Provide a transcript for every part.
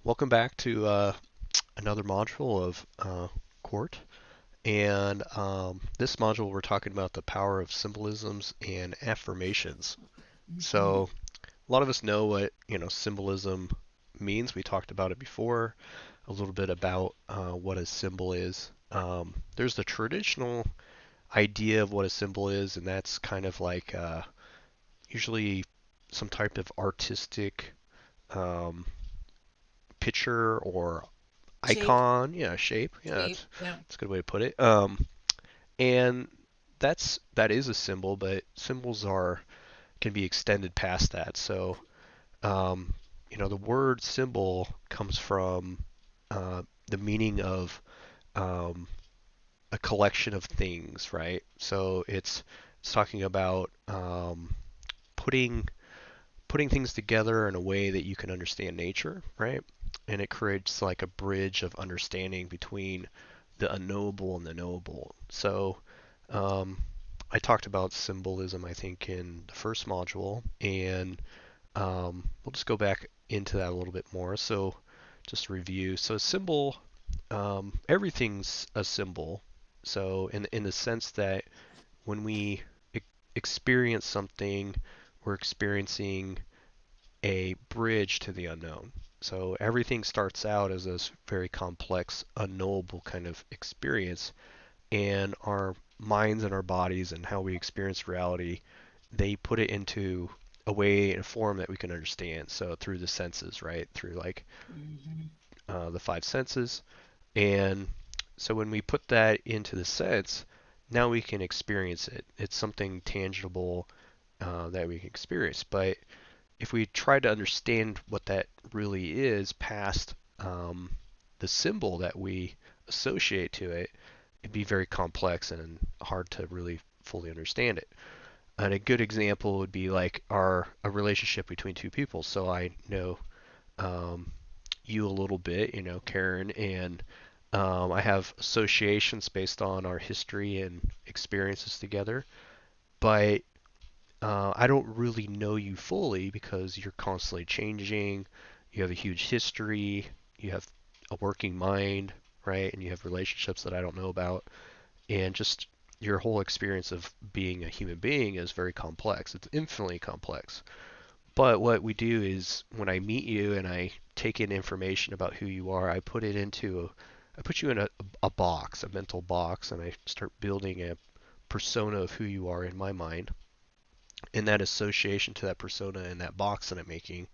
Welcome back to another module of QART. And this module, we're talking about the power of symbolisms and affirmations. Hmm. So, a lot of us know what symbolism means. We talked about it before, a little bit about what a symbol is. There's the traditional idea of what a symbol is, and that's kind of like usually some type of artistic um, picture or Shape, icon, yeah, shape, yeah, shape, yeah. that's a good way to put it. And that is a symbol, but symbols are can be extended past that. So, um, the word symbol comes from the meaning of um, a collection of things, right? So it's talking about putting putting things together in a way that you can understand nature, right? And it creates like a bridge of understanding between the unknowable and the knowable. So, um, I talked about symbolism, I think, in the first module, and we'll just go back into that a little bit more. So, just review. So, a symbol, everything's a symbol. So, in the sense that when we experience something, we're experiencing a bridge to the unknown. So everything starts out as this very complex, unknowable kind of experience, and our minds and our bodies and how we experience reality, they put it into a way and a form that we can understand. So through the senses, right? Through like Hmm. the five senses. And so when we put that into the sense, now we can experience it. It's something tangible that we can experience. But if we try to understand what that really is past the symbol that we associate to it, it'd be very complex and hard to really fully understand it. And a good example would be like our a relationship between two people. So I know um, you a little bit, Karen, and I have associations based on our history and experiences together. But I don't really know you fully because you're constantly changing. You have a huge history. You have a working mind, right? And you have relationships that I don't know about. And just your whole experience of being a human being is very complex. It's infinitely complex. But what we do is when I meet you and I take in information about who you are, I put you in a box, a mental box, and I start building a persona of who you are in my mind, and that association to that persona in that box that I'm making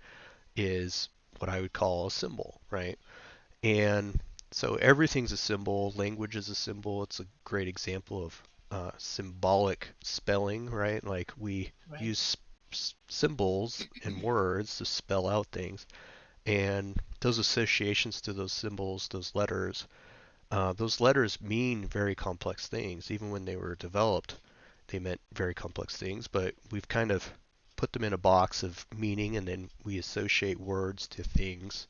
is what I would call a symbol, right? And so everything's a symbol. Language is a symbol. It's a great example of symbolic spelling, right? Like we Right. use symbols and words to spell out things, and those associations to those letters mean very complex things. Even when they were developed, they meant very complex things, but we've kind of put them in a box of meaning, and then we associate words to things,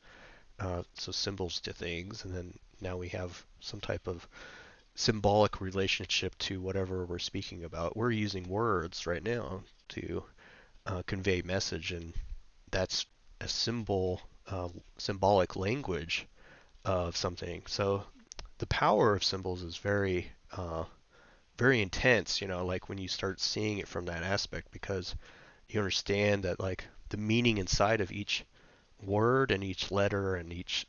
so symbols to things, and then now we have some type of symbolic relationship to whatever we're speaking about. We're using words right now to convey message, and that's a symbolic language of something. So the power of symbols is very intense, like when you start seeing it from that aspect, because you understand that like the meaning inside of each word and each letter and each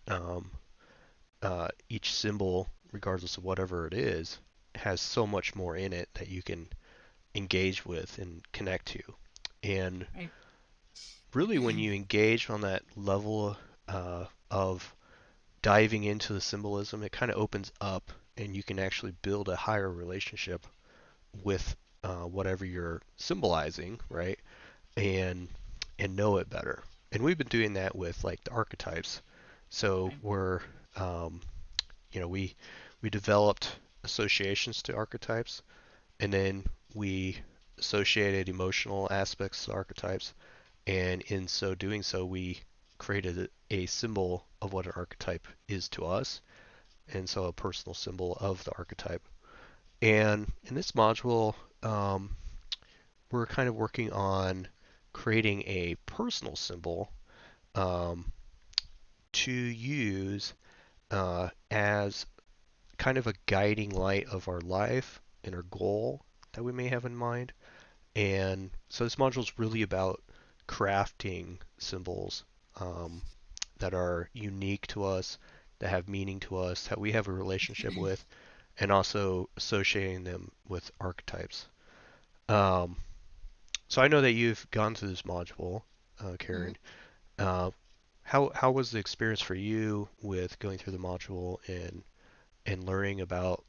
symbol, regardless of whatever it is, has so much more in it that you can engage with and connect to. And Right. really, when you engage on that level of diving into the symbolism, it kind of opens up and you can actually build a higher relationship with whatever you're symbolizing, right? And know it better. And we've been doing that with like the archetypes. So Right. um, we developed associations to archetypes, and then we associated emotional aspects to archetypes, and in so doing so, we created a symbol of what an archetype is to us, and so a personal symbol of the archetype. And in this module, we're kind of working on creating a personal symbol um, to use as kind of a guiding light of our life and our goal that we may have in mind. And so this module is really about crafting symbols um, that are unique to us, that have meaning to us, that we have a relationship with, and also associating them with archetypes. Um, so I know that you've gone through this module, Mhm. Karen. Uh, how was the experience for you with going through the module and learning about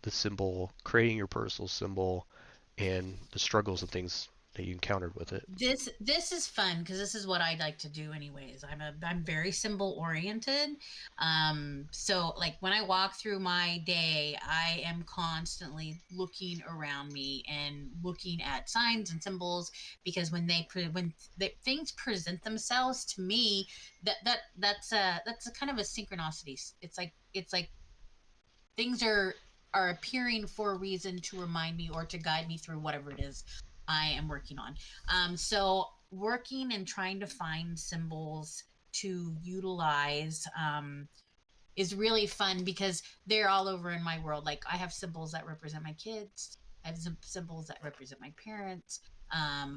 the symbol, creating your personal symbol, and the struggles and things that you encountered with it? This is fun because this is what I like to do anyways. I'm very symbol oriented. So like when I walk through my day, I am constantly looking around me and looking at signs and symbols because things present themselves to me, that's a kind of a synchronicity. It's like things are appearing for a reason to remind me or to guide me through whatever it is I am working on. So working and trying to find symbols to utilize is really fun because they're all over in my world. Like I have symbols that represent my kids. I have some symbols that represent my parents.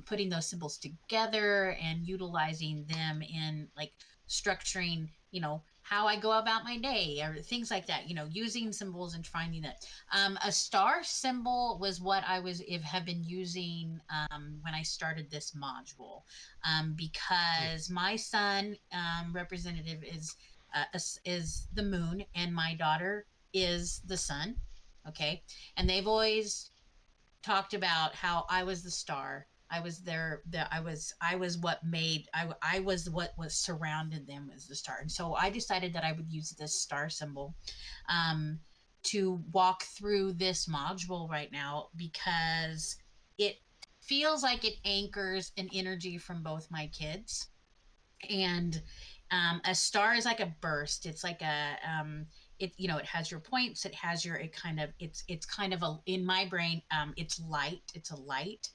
Putting those symbols together and utilizing them in like structuring, how I go about my day or things like that. Using symbols and finding that. A star symbol was what have been using when I started this module, Hmm. because my son representative is the moon and my daughter is the sun. Okay. And they've always talked about how I was the star. I was I was I was what was surrounded them as the star. And so I decided that I would use this star symbol um, to walk through this module right now because it feels like it anchors an energy from both my kids. And a star is like a burst. It's like it has your points. It has your, it kind of, it's kind of a, in my brain, it's light. It's a light.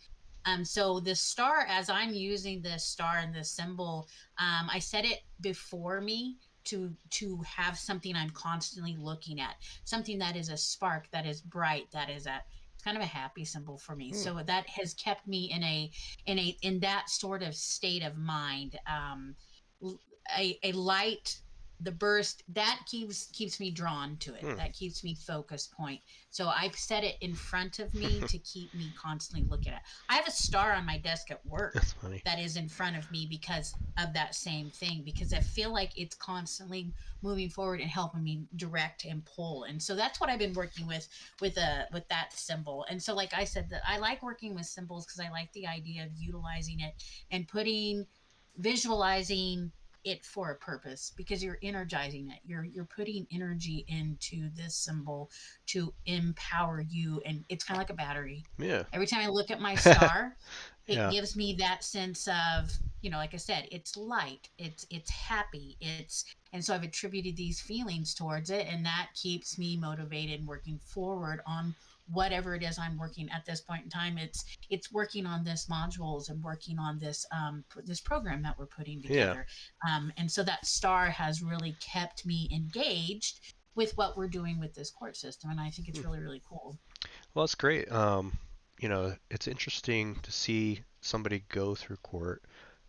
So the star, as I'm using this star and this symbol, I set it before me to have something I'm constantly looking at, something that is a spark, that is bright, that is a, it's kind of a happy symbol for me. Hmm. So that has kept me in that sort of state of mind. A light, the burst, that keeps me drawn to it, Hmm. that keeps me focus point. So I've set it in front of me to keep me constantly looking at. I have a star on my desk at work That's funny. that is in front of me because of that same thing, because I feel like it's constantly moving forward and helping me direct and pull. And so that's what I've been working with that symbol. And so like I said, that I like working with symbols because I like the idea of utilizing it and visualizing it for a purpose, because you're energizing it, you're putting energy into this symbol to empower you, and it's kind of like a battery. Yeah. Every time I look at my star, it Yeah. gives me that sense of, like I said, it's light, it's happy, and so I've attributed these feelings towards it, and that keeps me motivated and working forward on whatever it is I'm working at this point in time. It's working on this modules and working on this program that we're putting Yeah. together. And so that star has really kept me engaged with what we're doing with this court system, and I think Hmm. it's really, really cool. Well, it's great. It's interesting to see somebody go through court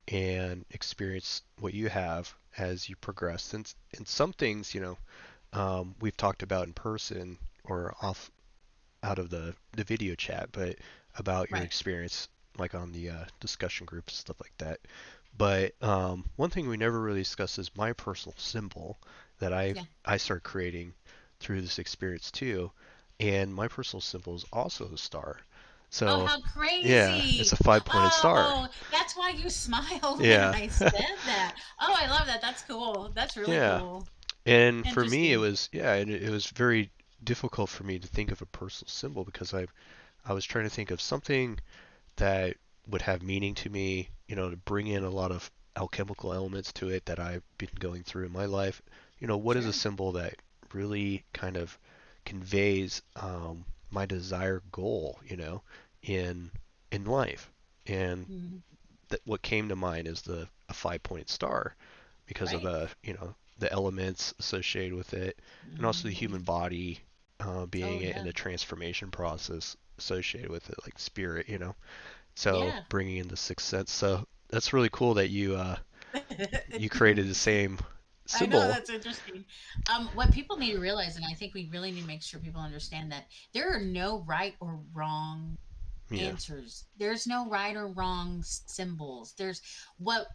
and experience what you have as you progress. And some things, we've talked about in person or off out of the video chat, but about your Right. experience, like on the discussion groups, stuff like that. But one thing we never really discussed is my personal symbol that Yeah. I started creating through this experience too, and my personal symbol is also the star. Oh, So how yeah, it's crazy. a 5 pointed star. Oh, that's why you smiled when Yeah, I said that. Oh, I love that. That's cool. That's really yeah. cool. And for me, it Interesting. was yeah, and it was very difficult for me to think of a personal symbol because I was trying to think of something that would have meaning to me, to bring in a lot of alchemical elements to it that I've been going through in my life. What is a Sure. symbol that really kind of conveys my desired goal, in in life? And Mhm. what came to mind is the a 5 point star because of Right. the the elements associated with it, and also the human Hmm. body being Oh it in yeah. the transformation process associated with it, like spirit, you know. So Yeah. bringing in the sixth sense. So that's really cool that you created the same I know symbol. that's interesting. What people need to realize, and I think we really need to make sure people understand that there are no right or wrong Yeah, answers. There's no right or wrong symbols. There's what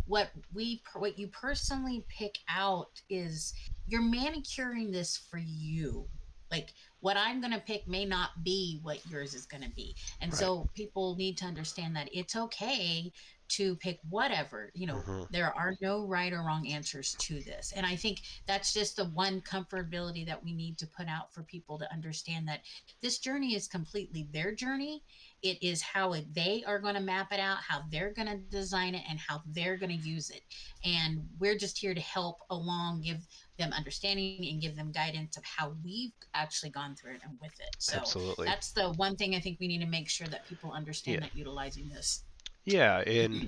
you personally pick out is you're manicuring this for you. Like what I'm going to pick may not be what yours is going to be. And right. so people need to understand that it's okay to pick whatever, Hmm. there are no right or wrong answers to this. And I think that's just the one comfortability that we need to put out for people to understand that this journey is completely their journey. It is how they are going to map it out, how they're going to design it, and how they're going to use it. And we're just here to help along, give them understanding and give them guidance of how we've actually gone through it and with it. So Absolutely. that's the one thing I think we need to make sure that people understand Yeah. that utilizing this. Yeah, and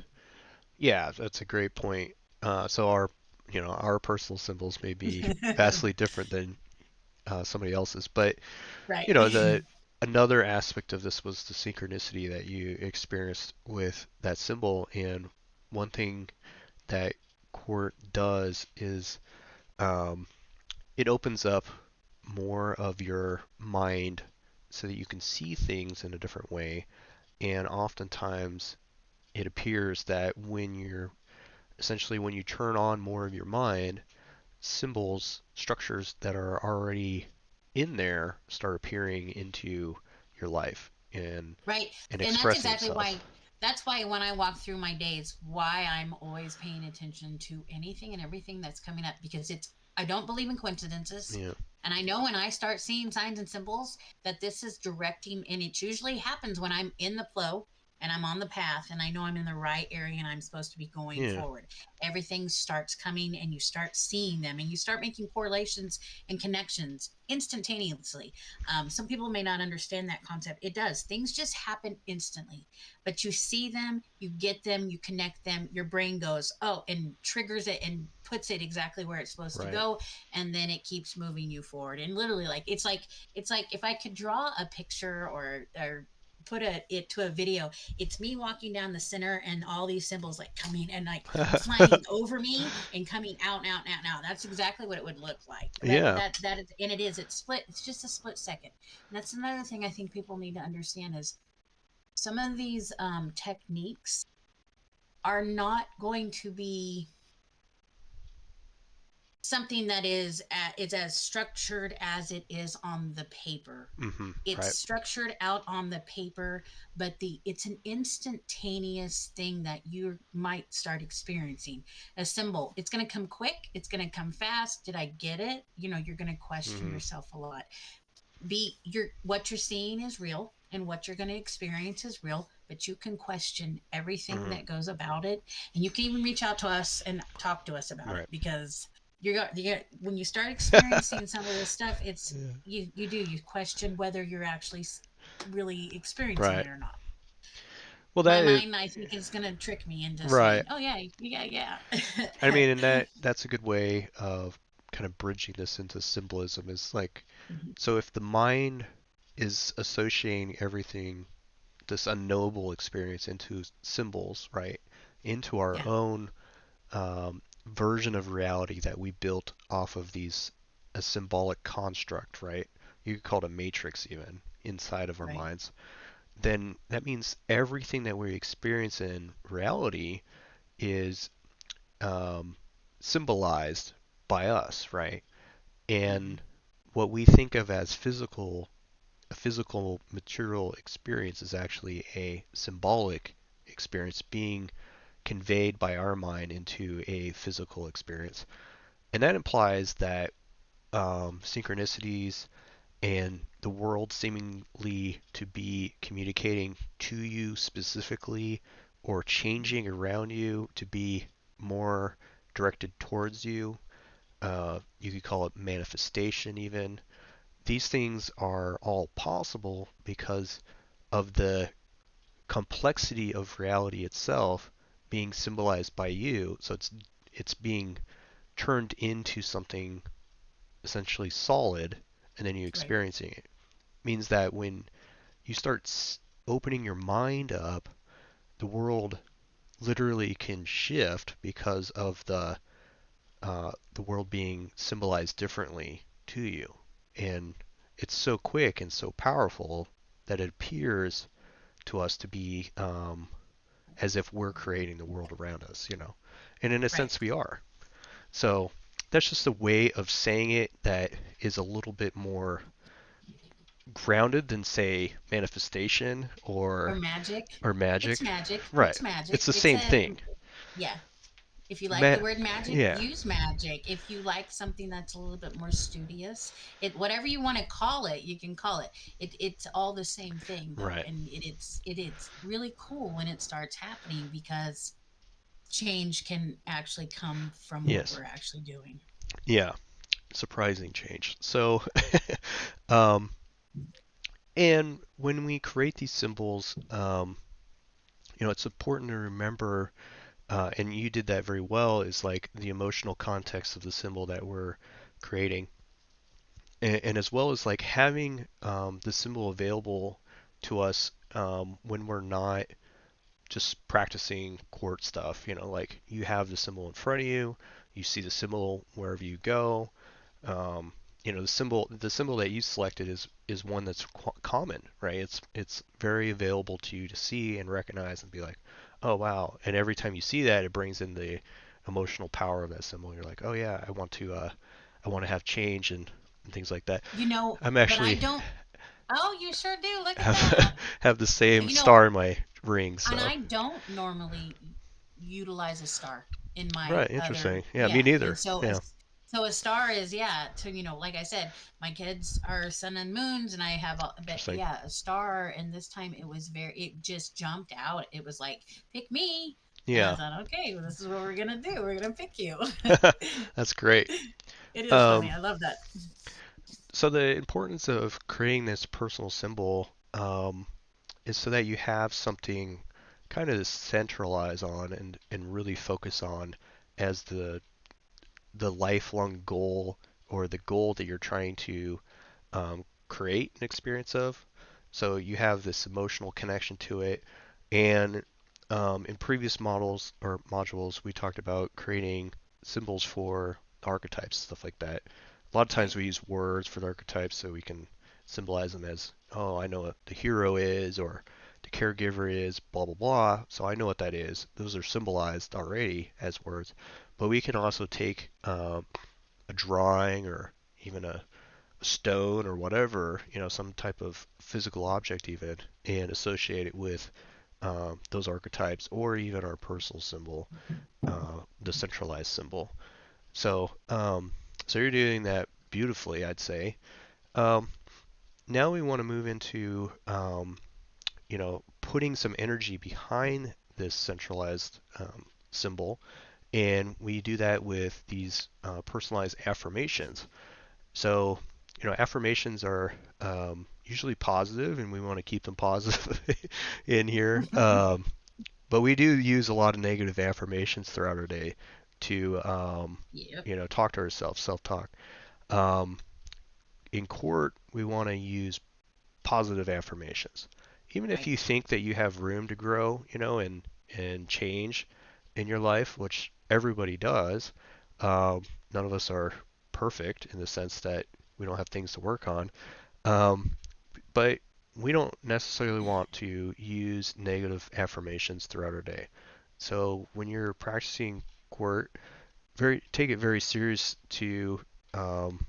yeah, that's a great point. So our personal symbols may be vastly different than somebody else's, but Right. the another aspect of this was the synchronicity that you experienced with that symbol, and one thing that QART does is um, it opens up more of your mind so that you can see things in a different way, and oftentimes it appears that when you turn on more of your mind, symbols, structures that are already in there start appearing into your life Right. and And that's expressing exactly itself. why, that's why when I walk through my days, why I'm always paying attention to anything and everything that's coming up, because I don't believe in coincidences. Yeah, And I know when I start seeing signs and symbols that this is directing, and it usually happens when I'm in the flow and I'm on the path and I know I'm in the right area and I'm supposed to be going yeah, forward. Everything starts coming and you start seeing them and you start making correlations and connections instantaneously. Some people may not understand that concept. It does. Things just happen instantly, but you see them, you get them, you connect them. Your brain goes, oh, and triggers it and puts it exactly where it's supposed to right. go, and then it keeps moving you forward. And literally, like it's like if I could draw a picture or put it to a video, it's me walking down the center and all these symbols like coming and like flying over me and coming out and out and out and out. That's exactly what it would look like. That Yeah. that that is, and it is. It's split. It's just a split second. And that's another thing I think people need to understand is some of these techniques are not going to be something that is as structured as it is on the paper. Hmm. It's Right. structured out on the paper, but the it's an instantaneous thing that you might start experiencing. A symbol, it's going to come quick, it's going to come fast. Did I get it? You're going to question Hmm. yourself a lot. Be your What you're seeing is real and what you're going to experience is real, but you can question everything Hmm. that goes about it, and you can even reach out to us and talk to us about it, Right. because when you start experiencing some of this stuff, it's Yeah. you question whether you're actually really experiencing Right. it or not. Well, My that is mind, I think, is going to trick me into right. saying, oh yeah, yeah, yeah. I mean, and that's a good way of kind of bridging this into symbolism is like, so if the mind is associating everything, this unknowable experience into symbols, right? Into our Yeah. own version of reality that we built off of these a symbolic construct, right? You could call it a matrix even inside of our Right. minds. Then that means everything that we experience in reality is um, symbolized by us, right? Hmm. And what we think of as a physical material experience is actually a symbolic experience being conveyed by our mind into a physical experience. And that implies that synchronicities and the world seemingly to be communicating to you specifically or changing around you to be more directed towards you. You could call it manifestation, even. These things are all possible because of the complexity of reality itself being symbolized by you. So it's being turned into something essentially solid, and then you Right. experiencing it. Means that when you start opening your mind up, the world literally can shift because of the world being symbolized differently to you. And it's so quick and so powerful that it appears to us to be as if we're creating the world around us, you know. And in a Right. sense, we are. So that's just a way of saying it that is a little bit more grounded than, say, manifestation Or magic. or It's magic. magic. Right. It's magic. It's the It's same a thing. yeah. If you like Ma- the word magic, yeah. use magic. If you like something that's a little bit more studious, it whatever you want to call it, you can call it. It's all the same thing though, Right. and it's really cool when it starts happening because change can actually come from what Yes. we're actually doing. Yeah. Surprising change. So, um, and when we create these symbols, it's important to remember, and you did that very well, is like the emotional context of the symbol that we're creating, and as well as like having the symbol available to us when we're not just practicing QART stuff. Like you have the symbol in front of you, you see the symbol wherever you go. Um, the symbol that you selected is one that's common, right? It's very available to you to see and recognize and be like, oh wow. And every time you see that, it brings in the emotional power of that symbol. You're like, oh yeah, I want to have change and things like that. I'm But I actually don't. Oh, you sure do. Look at have that. have the same You know, star in my ring, and so I don't normally utilize a star in my right, other interesting. Yeah, me yeah, and neither. so Yeah, so a star is yeah to like I said, my kids are sun and moons, and I have but interesting. yeah, a star, and this time it just jumped out. It was like, pick me, and I Yeah, thought, okay, well, this is what we're gonna do. We're gonna pick you. that's great. It is funny. Um, I love that. so the importance of creating this personal symbol is so that you have something kind of to centralize on and really focus on as the lifelong goal or the goal that you're trying to create an experience of. So you have this emotional connection to it. And in previous models or modules, we talked about creating symbols for archetypes, stuff like that. A lot of times Right. we use words for the archetypes so we can symbolize them as, oh, I know what the hero is or the caregiver is, blah, blah, blah. So I know what that is. Those are symbolized already as words. But we can also take a drawing or even a stone or whatever, some type of physical object even, and associate it with those archetypes or even our personal symbol, the centralized symbol. So you're doing that beautifully, I'd say. Um, Now we want to move into, putting some energy behind this centralized symbol, and we do that with these personalized affirmations. So, affirmations are usually positive, and we want to keep them positive in here. But we do use a lot of negative affirmations throughout our day to, Yep. talk to ourselves, self-talk. Um, in court, we want to use positive affirmations. Even if Right. you think that you have room to grow, and change in your life, which everybody does, none of us are perfect in the sense that we don't have things to work on. Um, but we don't necessarily want to use negative affirmations throughout our day. So when you're practicing QART, take it very serious um,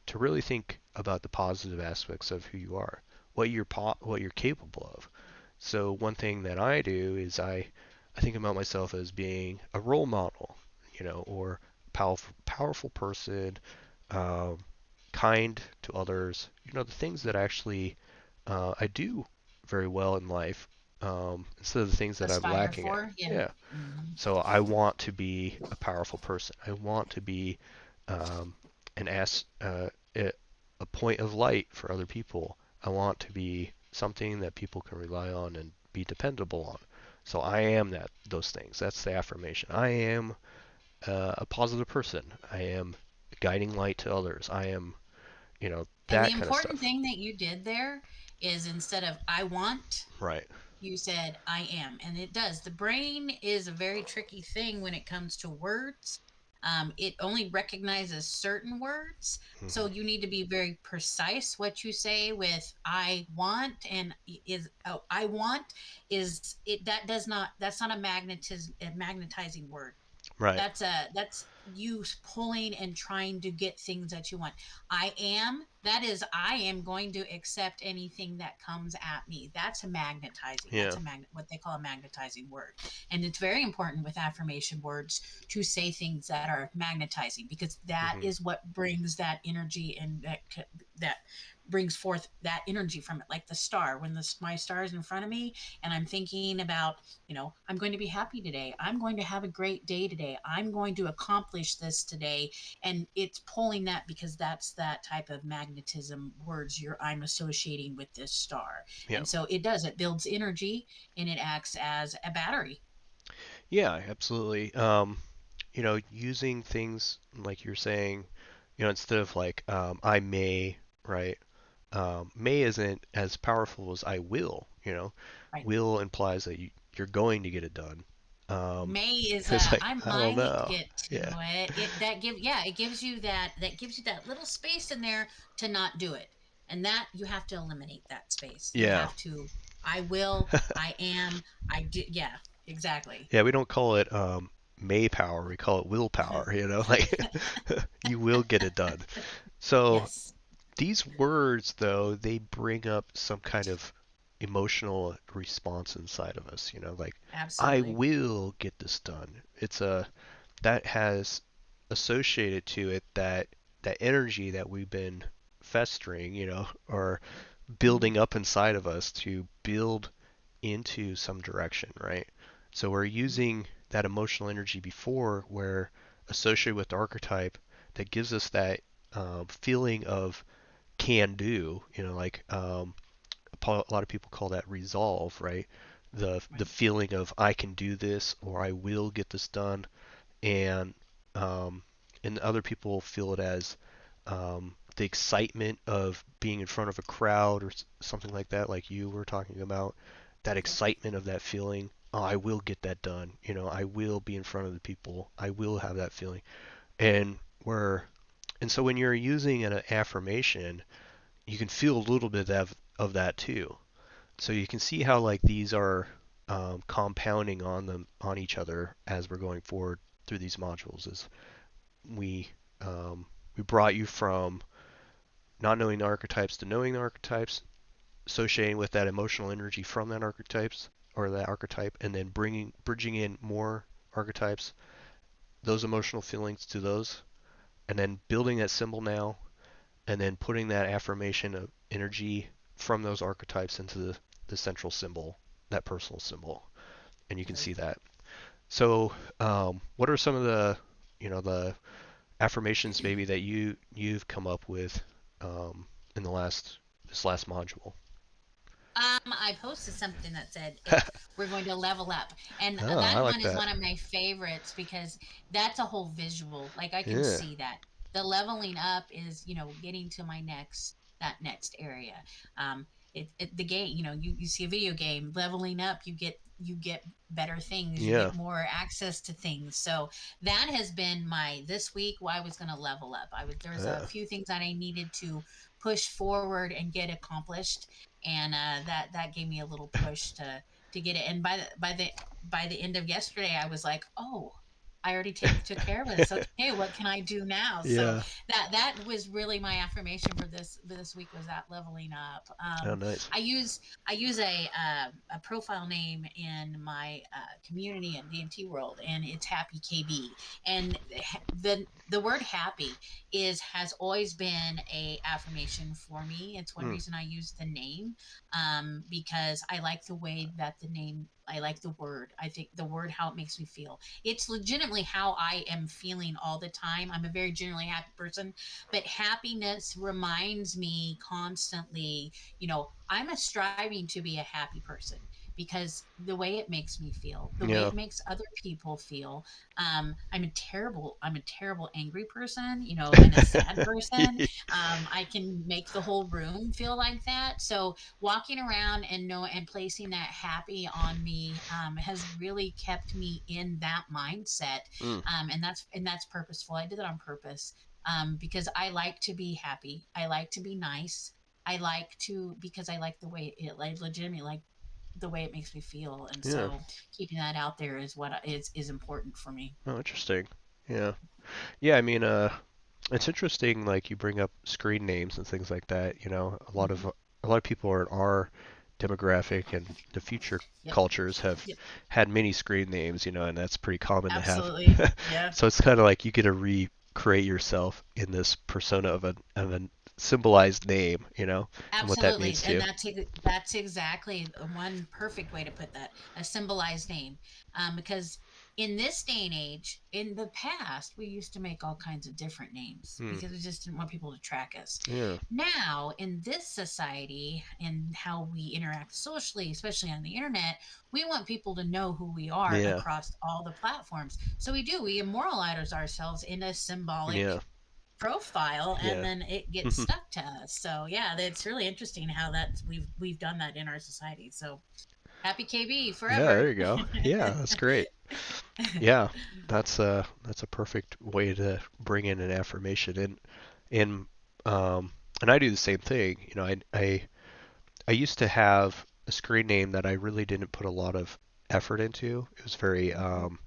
to really think about the positive aspects of who you are, what you're capable of. So one thing that I do is I think about myself as being a role model, or powerful person, um, kind to others. The things that actually I do very well in life, instead of the things that I'm Aspire lacking at. for, yeah. Yeah. Hmm. So I want to be a powerful person. I want to be um, an ass, a, a point of light for other people. I want to be something that people can rely on and be dependable on. So I am those things. That's the affirmation. I am a positive person. I am a guiding light to others. I am, And the that kind of important stuff. thing that you did there is instead of I want, Right. you said I am. And it does. The brain is a very tricky thing when it comes to words. It only recognizes certain words. So Hmm. you need to be very precise what you say with I want and is oh, I want is it that does not that's not a magnetizing word. Right. That's you pulling and trying to get things that you want. I am, that is, I am going to accept anything that comes at me. That's a magnetizing, that's Yeah. a magnet, what they call a magnetizing word. And it's very important with affirmation words to say things that are magnetizing, because that Hmm. is what brings that energy, and that brings forth that energy from it. Like the star, when my star is in front of me and I'm thinking about, I'm going to be happy today. I'm going to have a great day today. I'm going to accomplish this today. And it's pulling that, because that's that type of magnetism words I'm associating with this star. Yeah. And so it builds energy, and it acts as a battery. Yeah, absolutely. Using things like you're saying, instead of like I may, right? May isn't as powerful as I will. Right. Will implies that you're going to get it done. May is It's like I I don't might know. get to Yeah. it. It gives you that little space in there to not do it. And that you have to eliminate that space. You Yeah. have to I will, I am, I do, yeah, exactly. Yeah, we don't call it may power, we call it willpower, like you will get it done. So Yes, these words though, they bring up some kind of emotional response inside of us, like I absolutely. will get this done. It's a that has associated to it that energy that we've been festering, or Mhm. building up inside of us to build into some direction, right? So we're using that emotional energy before where associated with the archetype that gives us that feeling of can do, like a lot of people call that resolve, right? The Right. feeling of I can do this or I will get this done, and um, and other people feel it as the excitement of being in front of a crowd or something like that, like you were talking about, that Yep. excitement of that feeling. Oh, I will get that done. I will be in front of the people. I will have that feeling. And we're and so when you're using an affirmation, you can feel a little bit of that too. So you can see how like these are compounding on each other as we're going forward through these modules. Is we we brought you from not knowing the archetypes to knowing the archetypes, associating with that emotional energy from that archetypes or that archetype, and then bridging in more archetypes, those emotional feelings to those, and then building that symbol now, and then putting that affirmation of energy from those archetypes into the central symbol, that personal symbol, and you can Very see cool. that. So, what are some of the affirmations maybe that you've come up with in this last module? I posted something that said we're going to level up, and Oh, I that like one is that. one of my favorites because that's a whole visual. Like I can Yeah, see that the leveling up is, getting to my that next area. The game, you see a video game leveling up, you get better things, you yeah, get more access to things. So that has been my this week. Why I was going to level up. There was a yeah. few things that I needed to push forward and get accomplished, and that gave me a little push to get it. And by the end of yesterday, I was like, oh, I already took care of this. Okay, what can I do now? So Yeah. that was really my affirmation for this week, was that leveling up. Oh, nice. I use a profile name in my community and DMT world, and it's Happy KB. And the word happy has always been a affirmation for me. It's one Hmm. reason I use the name, because I like the way that the name. I like the word. I think the word, how it makes me feel. It's legitimately how I am feeling all the time. I'm a very generally happy person, but happiness reminds me constantly. I'm a striving to be a happy person, because the way it makes me feel, the way Yeah. it makes other people feel. I'm a terrible angry person, and a sad person. I can make the whole room feel like that. So walking around and placing that happy on me has really kept me in that mindset. Mm, And that's purposeful. I did it on purpose, because I like to be happy. I like to be nice. I like to, because I like the way it, like, legitimately, like the way it makes me feel. And yeah. so keeping that out there is what is important for me. Oh, interesting. Yeah. Yeah, I mean, it's interesting, like you bring up screen names and things like that. Hmm. A lot of people are in our demographic and the future Yep. cultures have Yep. had many screen names, and that's pretty common to have. Absolutely. Yeah. So it's kind of like you get to recreate yourself in this persona of a symbolized name, and what that Absolutely, means to and you. that's exactly one perfect way to put that, a symbolized name. Because in this day and age, in the past, we used to make all kinds of different names Hmm. because we just didn't want people to track us. Yeah. Now, in this society and how we interact socially, especially on the internet, we want people to know who we are Yeah. across all the platforms. So we immortalize ourselves in a Yeah. symbolic profile, and Yeah. then it gets stuck to us. So yeah, it's really interesting how that we've done that in our society. So happy KB Yeah, there forever. you go. Yeah, that's great. Yeah, that's a perfect way to bring in an affirmation and and I do the same thing. I used to have a screen name that I really didn't put a lot of effort into. It was very Mhm.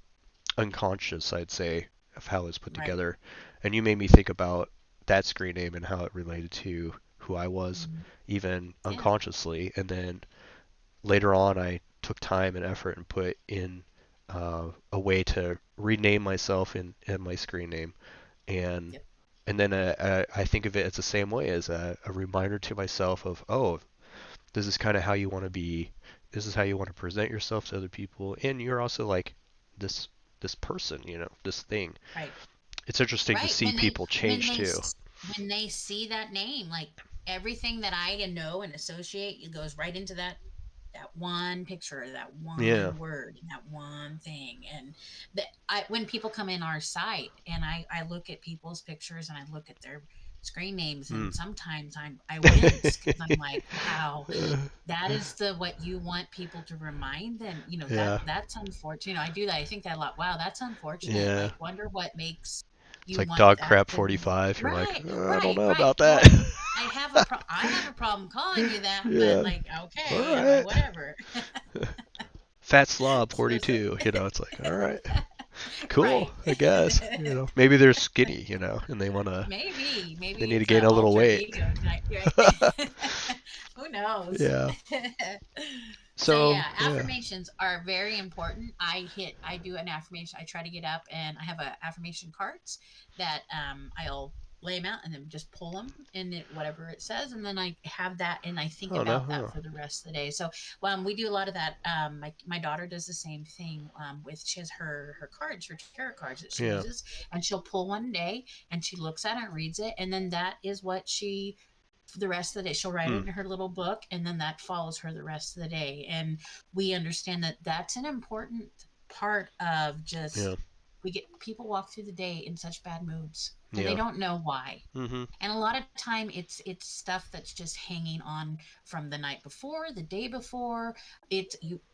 unconscious, I'd say, of how it was put Right. together. And you made me think about that screen name and how it related to who I was, Mhm. even Yeah. unconsciously. And then later on, I took time and effort and put in a way to rename myself in my screen name, and Yep. and then I think of it as the same way as a reminder to myself of, oh, this is kind of how you want to be, this is how you want to present yourself to other people, and you're also like this this person, this thing. Right. It's interesting to Right. see people When change they too. when they see that name, like everything that I know and associate, it goes right into that one picture, that Yeah. one word, and that one thing. And when people come in our site, and I look at people's pictures and I look at their screen names, Hmm. and sometimes I wince because I'm like, wow, that is the what you want people to remind them. Yeah. That's unfortunate. I do that. I think that a lot. Wow, that's unfortunate. Yeah. Like, wonder what makes It's you like want dog that crap to be 45. You're like, right, I don't right, know right. about that. Well, I have a problem calling you that, but Yeah. like, All okay, right. whatever. Fat slob So 42. It's like, all right. Cool, right. I guess. Maybe they're skinny, and they Maybe need to it's gain a a little alter weight. ego type, right? Who knows? Yeah. So So, yeah, yeah. affirmations are very important. I do an affirmation. I try to get up, and I have a affirmation cards that I'll lay them out and then just pull them in it, whatever it says, and then I have that and I think Oh, no. about that Oh. for the rest of the day. So we do a lot of that. My daughter does the same thing. With She has her cards, her tarot cards that she Yeah. uses, and she'll pull one day and she looks at it and reads it, and then that is what she for the rest of the day. She'll write Hmm. it in her little book, and then that follows her the rest of the day. And we understand that that's an important part of Yeah. just we get people walk through the day in such bad moods, and they Yeah. don't know why. Mm-hmm. And a lot of time it's stuff that's just hanging on from the night before, the day before.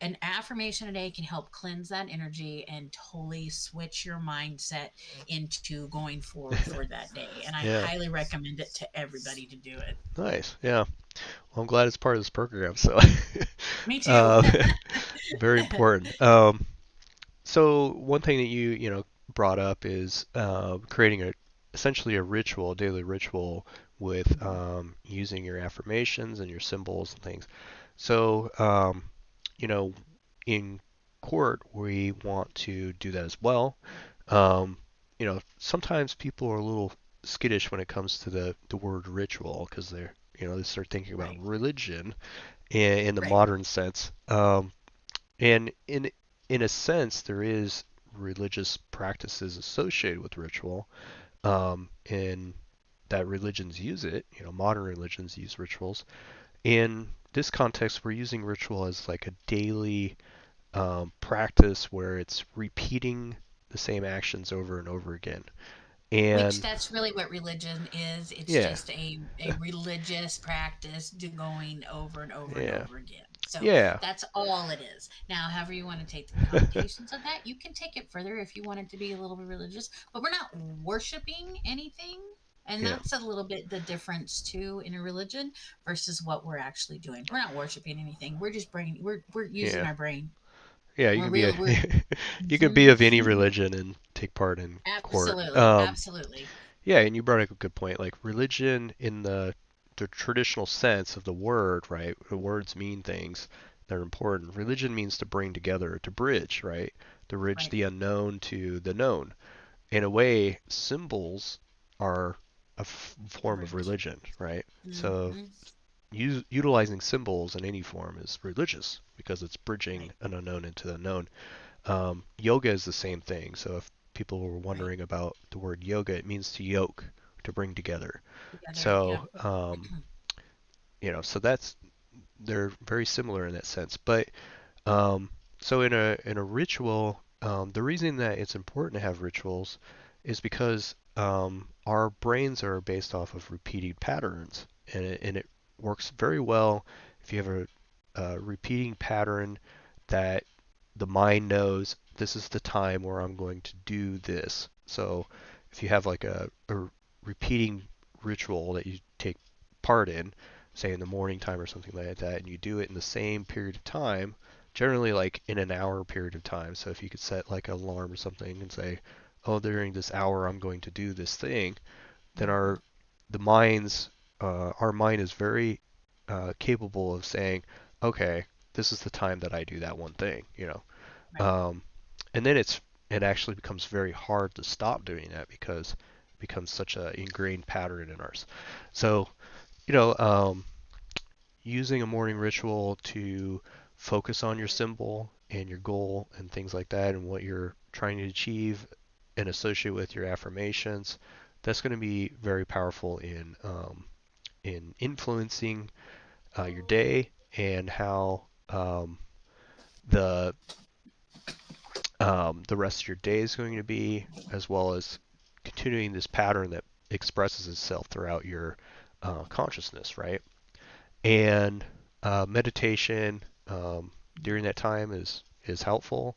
An affirmation a day can help cleanse that energy and totally switch your mindset into going forward for that day. And I Yeah. highly recommend it to everybody to do it. Nice. Yeah. Well, I'm glad it's part of this program. So, Me too. um, very important. So one thing that brought up is creating essentially a ritual, a daily ritual with using your affirmations and your symbols and things. So you know, in court we want to do that as well. Um, sometimes people are a little skittish when it comes to the word ritual because they start thinking about Right. religion in the Right. modern sense. And in a sense, there is religious practices associated with ritual, and that religions use it. Modern religions use rituals, and this context, we're using ritual as like a daily practice where it's repeating the same actions over and over again. Which And that's really what religion is. It's yeah, just a religious practice going over and over and yeah, over again. So yeah, that's all it is. Now, however you want to take the connotations of that, you can take it further if you want it to be a little bit religious, but we're not worshiping anything. And yeah, that's a little bit the difference too in a religion versus what we're actually doing. We're not worshiping anything. We're just bringing we're using yeah, our brain. yeah. You We're can be a real we're you can be of any religion and take part in court. absolutely, absolutely. Yeah, and you brought up a good point. Like religion in the traditional sense of the word, right? The words mean things that are important. Religion means to bring together, to bridge, right? To bridge Right. the unknown to the known. In a way, symbols are a form of Bridge. religion, right? So Hmm. utilizing symbols in any form is religious because it's bridging Right. an unknown into the known. Yoga is the same thing. So if people were Right. wondering about the word yoga, it means to yoke, to bring together. Together. So Yep. so that's they're very similar in that sense. But um, so in a ritual, the reason that it's important to have rituals is because our brains are based off of repeating patterns, and it works very well if you have a repeating pattern that the mind knows this is the time where I'm going to do this. So if you have like a repeating ritual that you take part in, say in the morning time or something like that, and you do it in the same period of time, generally like in an hour period of time. So if you could set like an alarm or something and say, oh, during this hour I'm going to do this thing, then Hmm. the mind's our mind is very capable of saying, okay, this is the time that I do that one thing. Right. Um, and then it actually becomes very hard to stop doing that because it becomes such a ingrained pattern in ours. So, you know, um, using a morning ritual to focus on your symbol and your goal and things like that and what you're trying to achieve and associate with your affirmations, that's going to be very powerful in influencing your day and how the the rest of your day is going to be, as well as continuing this pattern that expresses itself throughout your consciousness, right? And meditation during that time is helpful.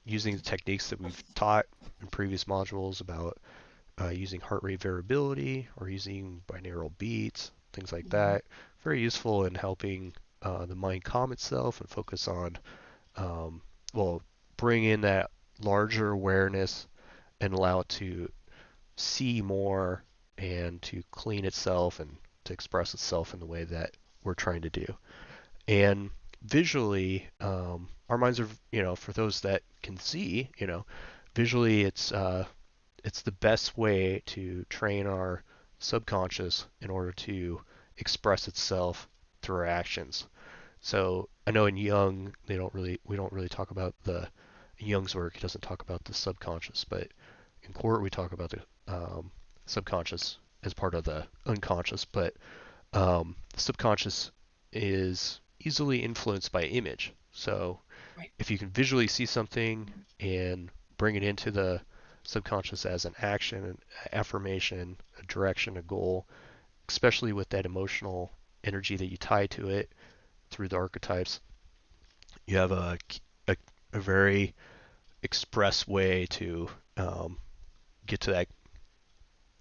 Using the techniques that we've taught in previous modules about using heart rate variability or using binaural beats, things like Hmm. that, very useful in helping the mind calm itself and focus on, um, well, bring in that larger awareness and allow it to see more and to clean itself and to express itself in the way that we're trying to do. And visually, our minds are, for those that can see, visually it's the best way to train our subconscious in order to express itself through our actions. So I know in Jung we don't really talk about the in Jung's work. He doesn't talk about the subconscious, but in QART we talk about the subconscious as part of the unconscious. But the subconscious is easily influenced by image. So Right. if you can visually see something and bring it into the subconscious as an action, an affirmation, a direction, a goal, especially with that emotional energy that you tie to it through the archetypes, you have a, a very express way to get to that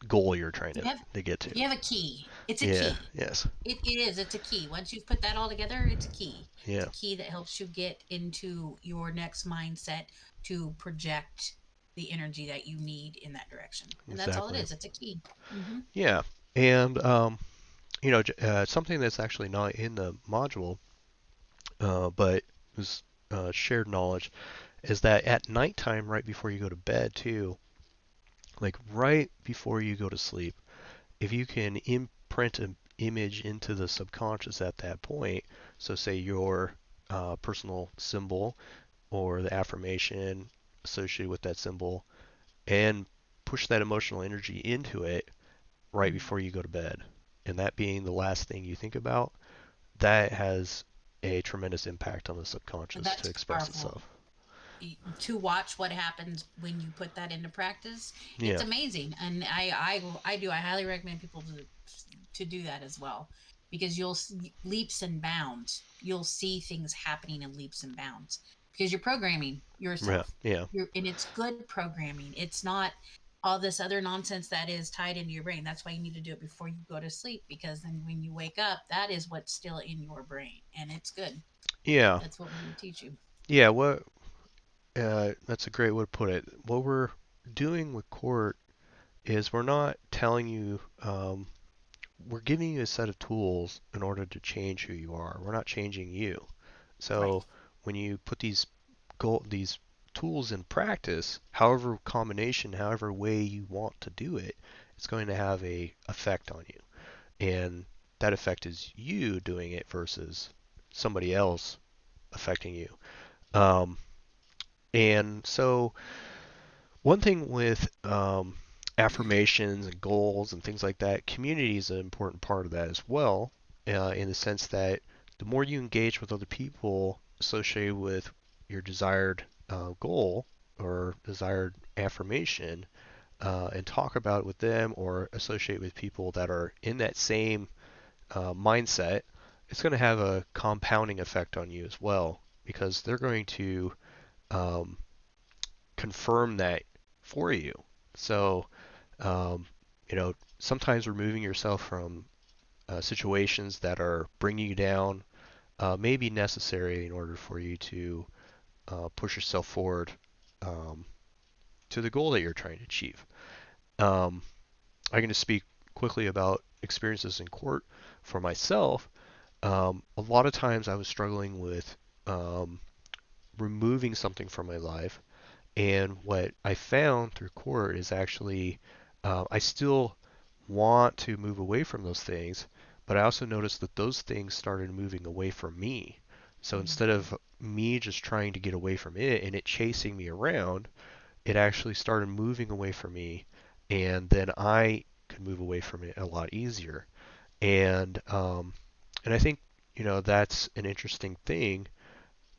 goal you're trying You have to get to. you have a key. It's a Yeah, key. yes, It is. It's a key. Once you've put that all together, it's a key. It's yeah, a key that helps you get into your next mindset to project the energy that you need in that direction. And that's all it exactly. is. It's a key. Hmm. Yeah, and something that's actually not in the module, but is shared knowledge, is that at nighttime, right before you go to bed, too, like right before you go to sleep, if you can imprint an image into the subconscious at that point, so say your personal symbol or the affirmation associated with that symbol, and push that emotional energy into it right before you go to bed, and that being the last thing you think about, that has a tremendous impact on the subconscious to That's express powerful. itself. To watch what happens when you put that into practice, it's Yeah, amazing. And I highly recommend people to do that as well, because you'll leaps and bounds, you'll see things happening in leaps and bounds because you're programming yeah, yourself. yeah, And it's good programming. It's not all this other nonsense that is tied into your brain. That's why you need to do it before you go to sleep, because then when you wake up, that is what's still in your brain, and it's good. yeah, That's what we teach you. yeah. That's a great way to put it. What we're doing with court is we're not telling you, we're giving you a set of tools in order to change who you are. We're not changing you. Right. So when you put these tools in practice, however way you want to do it, it's going to have a effect on you. And that effect is you doing it versus somebody else affecting you. Um, and so one thing with affirmations and goals and things like that, community is an important part of that as well, in the sense that the more you engage with other people associated with your desired goal or desired affirmation, and talk about it with them or associate with people that are in that same mindset, it's going to have a compounding effect on you as well because they're going to um, confirm that for you. So, um, sometimes removing yourself from situations that are bringing you down may be necessary in order for you to push yourself forward um, to the goal that you're trying to achieve. Um, I'm going to speak quickly about experiences in court for myself. A lot of times I was struggling with um, removing something from my life. And what I found through court is actually I still want to move away from those things, but I also noticed that those things started moving away from me. So instead Mm-hmm. of me just trying to get away from it and it chasing me around, it actually started moving away from me, and then I could move away from it a lot easier. And I think that's an interesting thing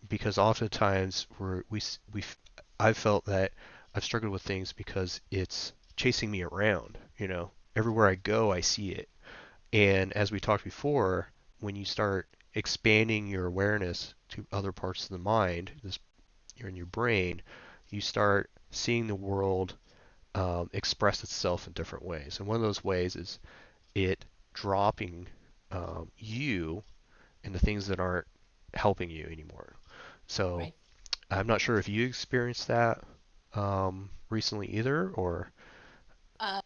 because oftentimes I've felt that I've struggled with things because it's chasing me around. Everywhere I go, I see it. And as we talked before, when you start expanding your awareness to other parts of the mind, you're in your brain, you start seeing the world express itself in different ways. And one of those ways is it dropping you and the things that aren't helping you anymore. So Right. I'm not sure if you experienced that recently either, or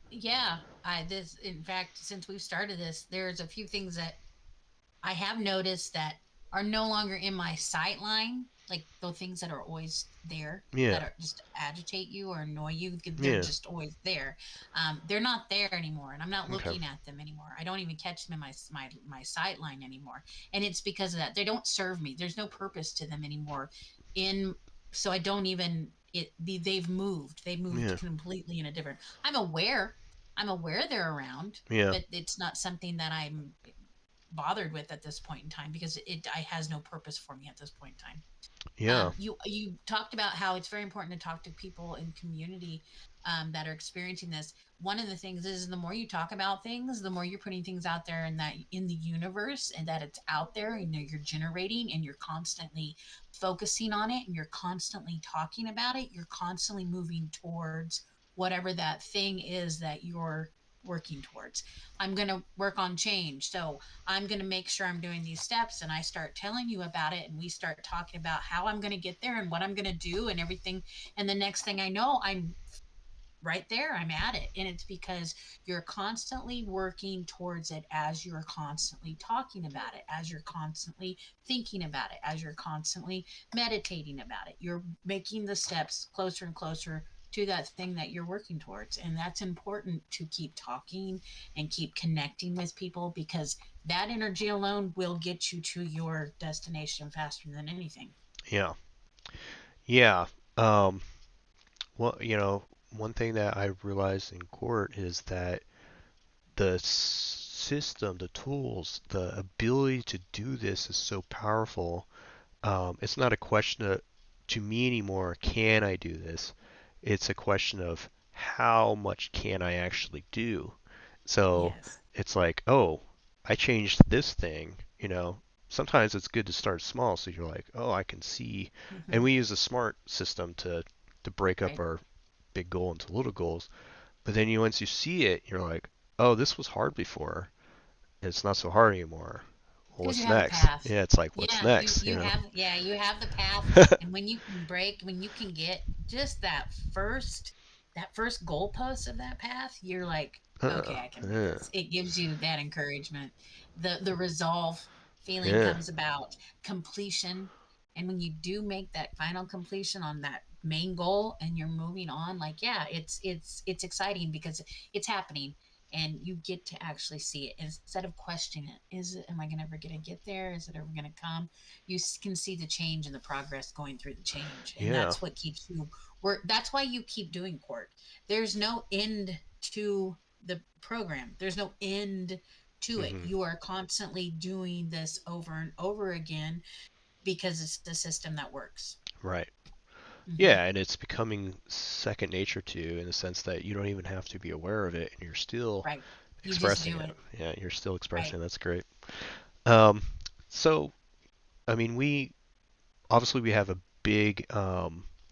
Yeah. In fact, since we've started this, there's a few things that I have noticed that are no longer in my sight line, like the things that are always there yeah, that are just agitate you or annoy you. They're yeah, just always there. They're not there anymore, and I'm not okay, looking at them anymore. I don't even catch them in my sight line anymore, and it's because of that. They don't serve me. There's no purpose to them anymore. In So I don't even they've moved. They moved yeah, completely in a different. I'm aware. I'm aware they're around, yeah, but it's not something that I'm bothered with at this point in time because it has no purpose for me at this point in time. yeah, You talked about how it's very important to talk to people in community that are experiencing this. One of the things is the more you talk about things, the more you're putting things out there and that in the universe and that it's out there and you're generating and you're constantly focusing on it and you're constantly talking about it. You're constantly moving towards whatever that thing is that you're working towards. I'm going to work on change. So I'm going to make sure I'm doing these steps, and I start telling you about it and we start talking about how I'm going to get there and what I'm going to do and everything. And the next thing I know, I'm right there. I'm at it. And it's because you're constantly working towards it as you're constantly talking about it, as you're constantly thinking about it, as you're constantly meditating about it. You're making the steps closer and closer to that thing that you're working towards. And that's important to keep talking and keep connecting with people because that energy alone will get you to your destination faster than anything. yeah, yeah. Um, well, one thing that I realized in court is that the system, the tools, the ability to do this is so powerful. It's not a question of, to me anymore, can I do this? It's a question of how much can I actually do? So Yes. it's like, oh, I changed this thing, Sometimes it's good to start small so you're like, oh, I can see. And Hmm. we use a smart system to break up Right. our big goal into little goals. But then once you see it, you're like, oh, this was hard before. It's not so hard anymore. Well, Because what's you have the next? path. Yeah, it's like, what's Yeah, you next? you have yeah, you have the path, and when you can get just that first goalpost of that path, you're like, okay, I can do Yeah, this. It gives you that encouragement. The resolve feeling yeah, comes about, completion, and when you do make that final completion on that main goal and you're moving on, like, yeah, it's exciting because it's happening and you get to actually see it instead of questioning it. Is it, am I going to ever going to get there? Is it ever going to come? You can see the change and the progress going through the change, and yeah. that's what keeps you work. That's why you keep doing court. There's no end to the program. There's no end to it. Hmm. You are constantly doing this over and over again because it's the system that works. Right. Hmm. Yeah, and it's becoming second nature to you in the sense that you don't even have to be aware of it, and you're still Right. You just expressing do it. it. Yeah, you're still Right. expressing it. That's great. Um, so, I mean, we have a big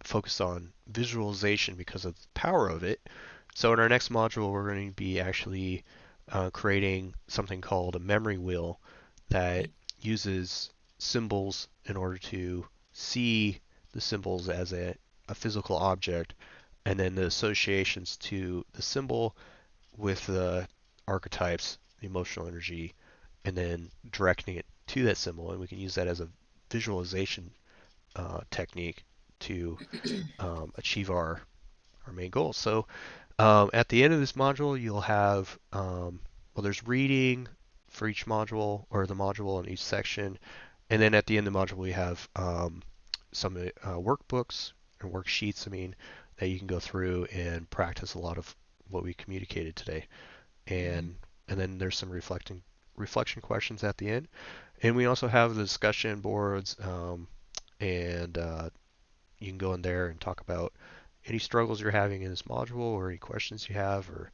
focus on visualization because of the power of it. So in our next module, we're going to be actually creating something called a memory wheel that Right. uses symbols in order to see the symbols as a physical object, and then the associations to the symbol with the archetypes, the emotional energy, and then directing it to that symbol. And we can use that as a visualization technique to achieve our main goals. So at the end of this module, you'll have, well, there's reading for each module or the module in each section. And then at the end of the module, we have some workbooks and worksheets, I mean, that you can go through and practice a lot of what we communicated today. Hmm. And then there's some reflection questions at the end. And we also have the discussion boards, and you can go in there and talk about any struggles you're having in this module or any questions you have or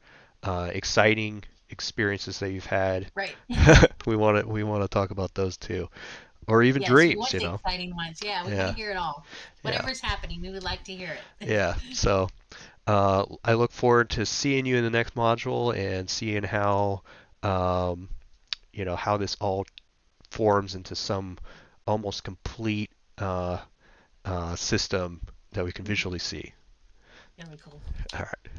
exciting experiences that you've had. Right. We want to talk about those too, or even Yes, we dreams. want the exciting ones. Yeah, we want to Yeah, hear it all. yeah, Whatever's happening, we would like to hear it. yeah. So I look forward to seeing you in the next module and seeing how um, how this all forms into some almost complete system that we can Hmm. visually see. Really cool. All right.